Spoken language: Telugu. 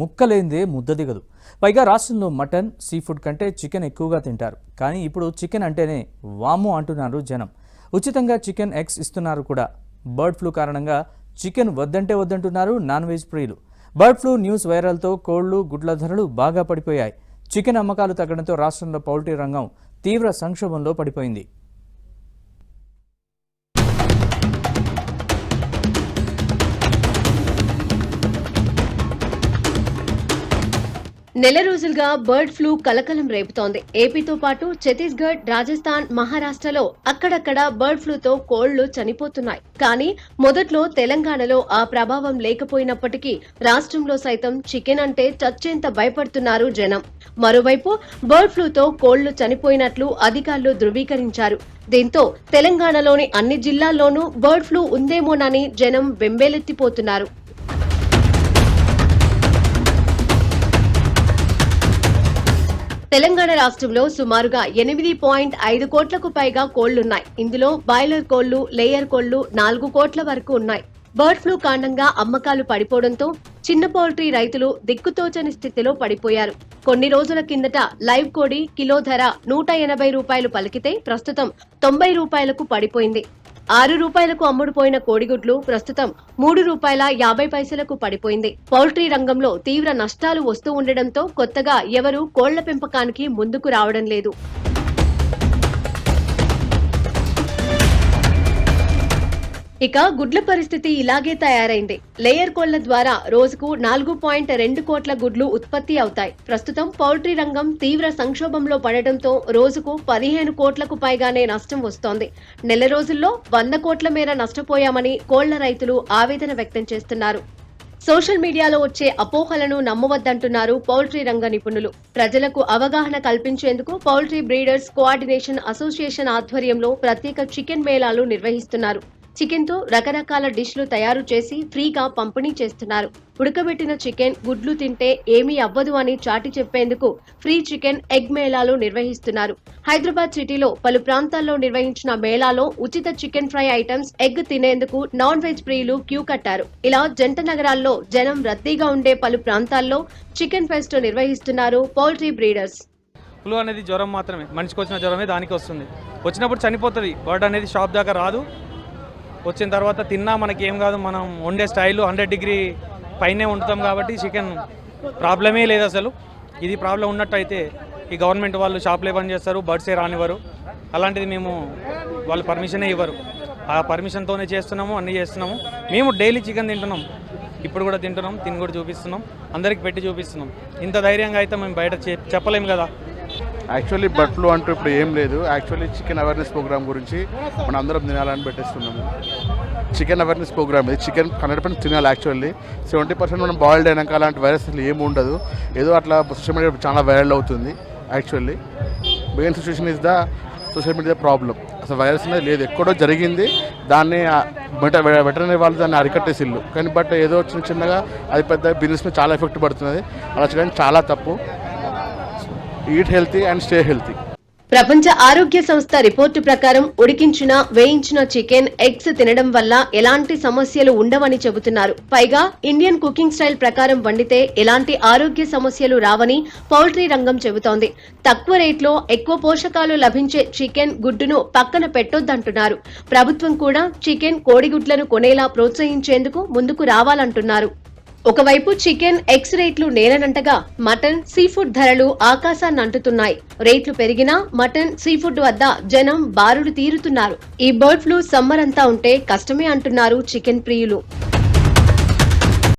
ముక్కలేందే ముద్ద దిగదు. పైగా రాష్ట్రంలో మటన్, సీ ఫుడ్ కంటే చికెన్ ఎక్కువగా తింటారు. కానీ ఇప్పుడు చికెన్ అంటేనే వాము అంటున్నారు జనం. ఉచితంగా చికెన్ ఎగ్స్ ఇస్తున్నారు కూడా. బర్డ్ ఫ్లూ కారణంగా చికెన్ వద్దంటే వద్దంటున్నారు నాన్ వెజ్ ప్రియులు. బర్డ్ ఫ్లూ న్యూస్ వైరల్తో కోళ్లు, గుడ్ల ధరలు బాగా పడిపోయాయి. చికెన్ అమ్మకాలు తగ్గడంతో రాష్ట్రంలో పౌల్ట్రీ రంగం తీవ్ర సంక్షోభంలో పడిపోయింది. నెల రోజులుగా బర్డ్ ఫ్లూ కలకలం రేపుతోంది. ఏపీతో పాటు ఛత్తీస్గఢ్, రాజస్థాన్, మహారాష్ట్రలో అక్కడక్కడ బర్డ్ ఫ్లూతో కోళ్లు చనిపోతున్నాయి. కానీ మొదట్లో తెలంగాణలో ఆ ప్రభావం లేకపోయినప్పటికీ రాష్ట్రంలో సైతం చికెన్ అంటే చచ్చేంత భయపడుతున్నారు జనం. మరోవైపు బర్డ్ ఫ్లూతో కోళ్లు చనిపోయినట్లు అధికారులు ధృవీకరించారు. దీంతో తెలంగాణలోని అన్ని జిల్లాల్లోనూ బర్డ్ ఫ్లూ ఉందేమోనని జనం బెంబేలెత్తిపోతున్నారు. తెలంగాణ రాష్ట్రంలో సుమారుగా 8.5 కోట్లకు పైగా కోళ్లున్నాయి. ఇందులో బాయిలర్ కోళ్లు, లేయర్ కోళ్లు 4 కోట్ల వరకు ఉన్నాయి. బర్డ్ ఫ్లూ కారణంగా అమ్మకాలు పడిపోవడంతో చిన్న పౌల్ట్రీ రైతులు దిక్కుతోచని స్థితిలో పడిపోయారు. కొన్ని రోజుల కిందట లైవ్ కోడి కిలో ధర 180 రూపాయలు పలికితే ప్రస్తుతం 90 రూపాయలకు పడిపోయింది. 6 రూపాయలకు అమ్ముడుపోయిన కోడిగుడ్లు ప్రస్తుతం 3 రూపాయల 50 పైసలకు పడిపోయింది. పౌల్ట్రీ రంగంలో తీవ్ర నష్టాలు వస్తూ ఉండడంతో కొత్తగా ఎవరూ కోళ్ల పెంపకానికి ముందుకు రావడం లేదు. ఇక గుడ్ల పరిస్థితి ఇలాగే తయారైంది. లేయర్ కోళ్ల ద్వారా రోజుకు 4.2 కోట్ల గుడ్లు ఉత్పత్తి అవుతాయి. ప్రస్తుతం పౌల్ట్రీ రంగం తీవ్ర సంక్షోభంలో పడటంతో రోజుకు 15 కోట్లకు పైగానే నష్టం వస్తోంది. నెల రోజుల్లో 100 కోట్ల మేర నష్టపోయామని కోళ్ల రైతులు ఆవేదన వ్యక్తం చేస్తున్నారు. సోషల్ మీడియాలో వచ్చే అపోహలను నమ్మవద్దంటున్నారు పౌల్ట్రీ రంగ నిపుణులు. ప్రజలకు అవగాహన కల్పించేందుకు పౌల్ట్రీ బ్రీడర్స్ కోఆర్డినేషన్ అసోసియేషన్ ఆధ్వర్యంలో ప్రత్యేక చికెన్ మేళాలు నిర్వహిస్తున్నారు. చికెన్ తో రకరకాల డిష్లు తయారు చేసి ఫ్రీగా పంపిణీ చేస్తున్నారు. ఉడకబెట్టిన చికెన్, గుడ్లు తింటే ఏమీ అవ్వదు అని చాటి చెప్పేందుకు ఫ్రీ చికెన్ ఎగ్ మేళాలు నిర్వహిస్తున్నారు. హైదరాబాద్ సిటీలో పలు ప్రాంతాల్లో నిర్వహించిన మేళాలో ఉచిత చికెన్ ఫ్రై ఐటమ్స్, ఎగ్ తినేందుకు నాన్ వెజ్ ప్రియులు క్యూ కట్టారు. ఇలా జంట నగరాల్లో జనం రద్దీగా ఉండే పలు ప్రాంతాల్లో చికెన్ ఫెస్ట్ నిర్వహిస్తున్నారు పౌల్ట్రీ బ్రీడర్స్. ఫ్లూ అనేది జ్వరం మాత్రమే, మనిషికి వచ్చిన జ్వరమే దానికి వస్తుంది. వచ్చినప్పుడు చనిపోతుంది. బర్డ్ అనేది షాప్ దాకా రాదు. వచ్చిన తర్వాత తిన్నా మనకి ఏం కాదు. మనం వండే స్టైల్ 100 డిగ్రీ పైనే వండుతాం కాబట్టి చికెన్ ప్రాబ్లమే లేదు అసలు. ఇది ప్రాబ్లం ఉన్నట్టు అయితే ఈ గవర్నమెంట్ వాళ్ళు షాప్లే బంద్ చేస్తారు, బర్డ్సే రానివ్వరు. అలాంటిది మేము వాళ్ళు పర్మిషనే ఇవ్వరు. ఆ పర్మిషన్తోనే చేస్తున్నాము, అన్నీ చేస్తున్నాము. మేము డైలీ చికెన్ తింటున్నాం, ఇప్పుడు కూడా తింటున్నాం, తిని కూడా చూపిస్తున్నాం, అందరికి పెట్టి చూపిస్తున్నాం. ఇంత ధైర్యంగా అయితే మేము బయట చెప్పలేము కదా. యాక్చువల్లీ బర్డ్ ఫ్లూ అంటూ ఇప్పుడు ఏం లేదు. యాక్చువల్లీ చికెన్ అవేర్నెస్ ప్రోగ్రామ్ గురించి మనం అందరం తినాలని పెట్టేస్తున్నాము. చికెన్ అవేర్నెస్ ప్రోగ్రామ్ ఇది. చికెన్ 100% తినాలి. యాక్చువల్లీ 70% మనం బాయిల్డ్ అయినాక అలాంటి వైరస్ ఏమి ఉండదు. ఏదో అట్లా సోషల్ మీడియా చాలా వైరల్ అవుతుంది. Actually main situation is the social media problem. అసలు వైరస్ అనేది లేదు, ఎక్కడో జరిగింది. దాన్ని వెటర్నరీ వాళ్ళు దాన్ని అరికట్టేసిల్లు. కానీ బట్ ఏదో చిన్నగా అది పెద్ద బిజినెస్ మీద చాలా ఎఫెక్ట్ పడుతున్నది. అలా చేయడానికి చాలా తప్పు. Eat healthy and stay healthy. ప్రపంచ ఆరోగ్య సంస్థ రిపోర్టు ప్రకారం ఉడికించిన, వేయించిన చికెన్, ఎగ్స్ తినడం వల్ల ఎలాంటి సమస్యలు ఉండవని చెబుతున్నారు. పైగా ఇండియన్ కుకింగ్ స్టైల్ ప్రకారం వండితే ఎలాంటి ఆరోగ్య సమస్యలు రావని పౌల్ట్రీ రంగం చెబుతోంది. తక్కువ రేట్లో ఎక్కువ పోషకాలు లభించే చికెన్, గుడ్డును పక్కన పెట్టొద్దంటున్నారు. ప్రభుత్వం కూడా చికెన్, కోడిగుడ్లను కొనేలా ప్రోత్సహించేందుకు ముందుకు రావాలంటున్నారు. ఒకవైపు చికెన్, ఎగ్స్ రేట్లు నేలనంటగా మటన్, సీ ఫుడ్ ధరలు ఆకాశాన్ని అంటుతున్నాయి. రేట్లు పెరిగినా మటన్, సీ ఫుడ్ వద్ద జనం బారులు తీరుతున్నారు. ఈ బర్డ్ ఫ్లూ సమ్మర్ అంతా ఉంటే కష్టమే అంటున్నారు చికెన్ ప్రియులు.